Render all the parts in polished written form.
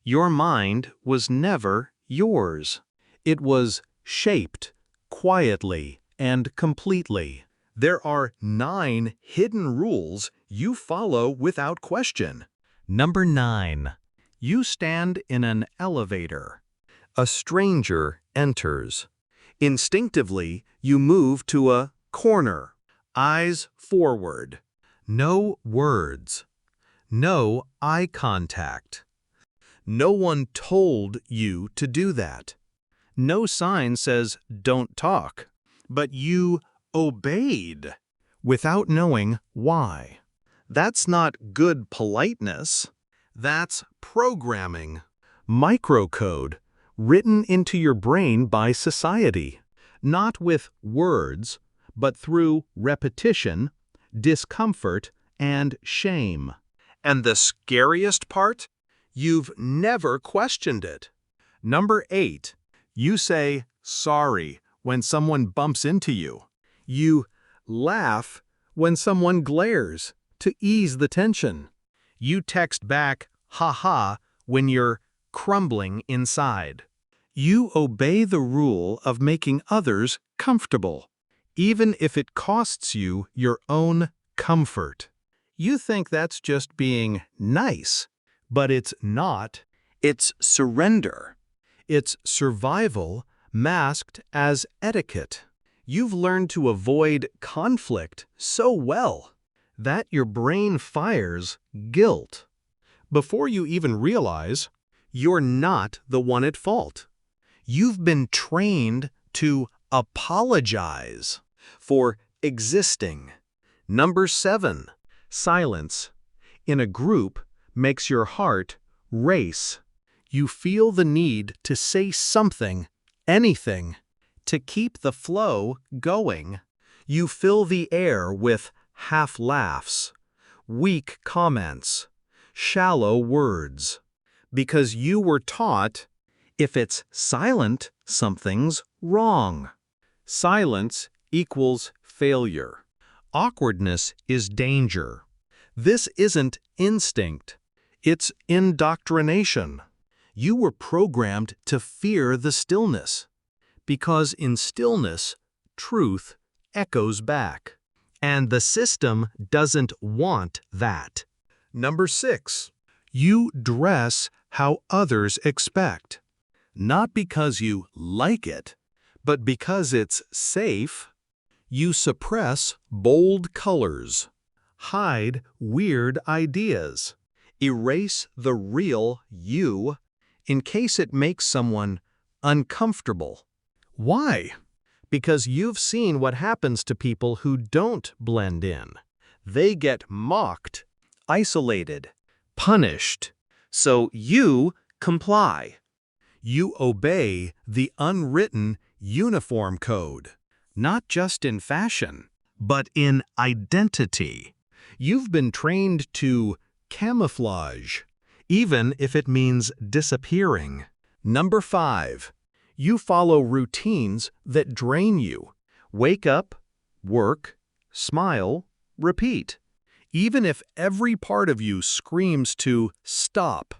Your mind was never yours. It was shaped quietly and completely. There are 9 hidden rules you follow without question. Number 9. You stand in an elevator. A stranger enters. Instinctively, you move to a corner. Eyes forward. No words. No eye contact. No one told you to do that. No sign says don't talk, but you obeyed without knowing why. That's not good politeness. That's programming. Microcode written into your brain by society, not with words, but through repetition, discomfort, and shame. And the scariest part? You've never questioned it. Number 8. You say sorry when someone bumps into you. You laugh when someone glares to ease the tension. You text back, haha, when you're crumbling inside. You obey the rule of making others comfortable, even if it costs you your own comfort. You think that's just being nice, but it's not. It's surrender. It's survival masked as etiquette. You've learned to avoid conflict so well that your brain fires guilt before you even realize you're not the one at fault. You've been trained to apologize for existing. Number 7. Silence in a group makes your heart race. You feel the need to say something, anything, to keep the flow going. You fill the air with half laughs, weak comments, shallow words, because you were taught if it's silent, something's wrong. Silence equals failure. Awkwardness is danger. This isn't instinct. It's indoctrination. You were programmed to fear the stillness, because in stillness, truth echoes back. And the system doesn't want that. Number 6. You dress how others expect. Not because you like it, but because it's safe. You suppress bold colors, hide weird ideas, erase the real you in case it makes someone uncomfortable. Why? Because you've seen what happens to people who don't blend in. They get mocked, isolated, punished. So you comply. You obey the unwritten uniform code. Not just in fashion, but in identity. You've been trained to camouflage, even if it means disappearing. Number 5. You follow routines that drain you. Wake up, work, smile, repeat. Even if every part of you screams to stop,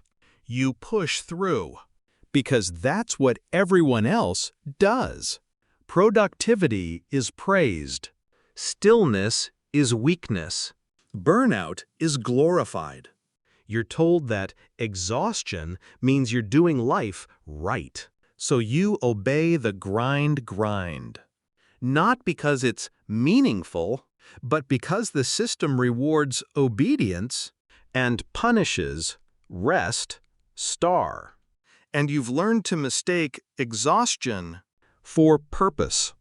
you push through, because that's what everyone else does. Productivity is praised. Stillness is weakness. Burnout is glorified. You're told that exhaustion means you're doing life right. So you obey the grind. Not because it's meaningful, but because the system rewards obedience and punishes rest, star. And you've learned to mistake exhaustion for purpose.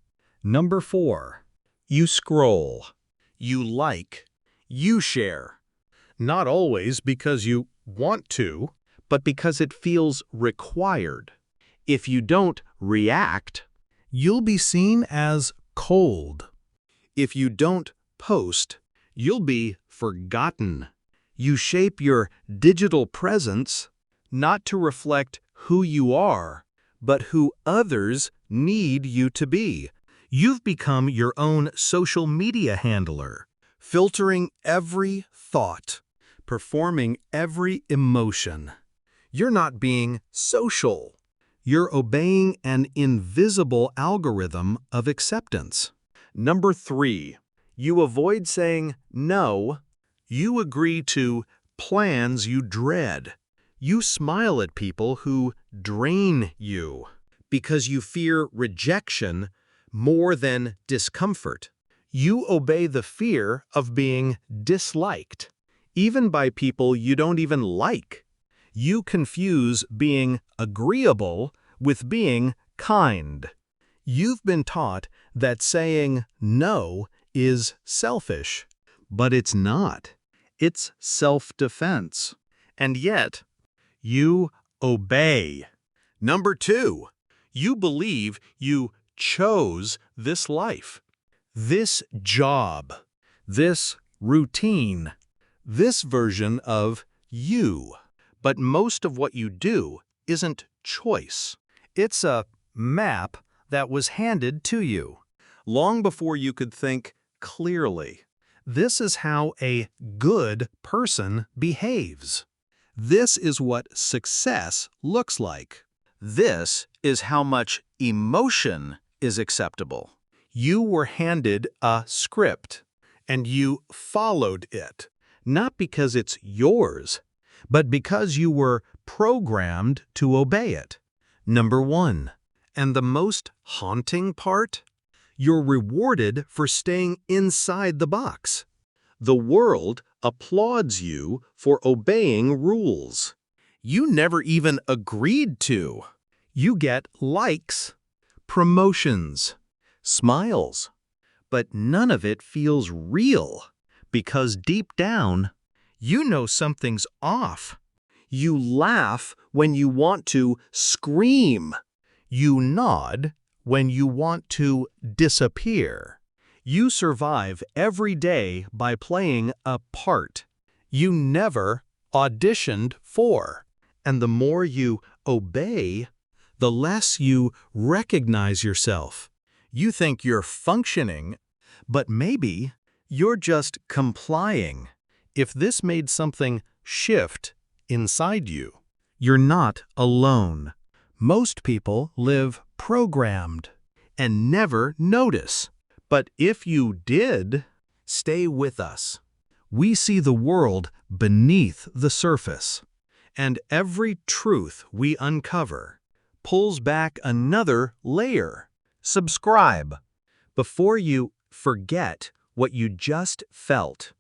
Number 4. You scroll. You like. You share. Not always because you want to, but because it feels required. If you don't react, you'll be seen as cold. If you don't post, you'll be forgotten. You shape your digital presence not to reflect who you are, but who others need you to be. You've become your own social media handler, filtering every thought, performing every emotion. You're not being social. You're obeying an invisible algorithm of acceptance. Number 3, you avoid saying no. You agree to plans you dread. You smile at people who drain you because you fear rejection more than discomfort. You obey the fear of being disliked, even by people you don't even like. You confuse being agreeable with being kind. You've been taught that saying no is selfish, but it's not. It's self-defense. And yet, you obey. Number 2, you believe you chose this life, this job, this routine, this version of you. But most of what you do isn't choice. It's a map that was handed to you long before you could think clearly. This is how a good person behaves. This is what success looks like. This is how much emotion is acceptable. You were handed a script, and you followed it, not because it's yours, but because you were programmed to obey it. Number 1, and the most haunting part, you're rewarded for staying inside the box. The world applauds you for obeying rules you never even agreed to. You get likes, promotions, smiles, but none of it feels real because deep down, you know something's off. You laugh when you want to scream. You nod when you want to disappear. You survive every day by playing a part you never auditioned for. And the more you obey, the less you recognize yourself. You think you're functioning, but maybe you're just complying. If this made something shift inside you, you're not alone. Most people live programmed and never notice. But if you did, stay with us. We see the world beneath the surface, and every truth we uncover pulls back another layer. Subscribe before you forget what you just felt.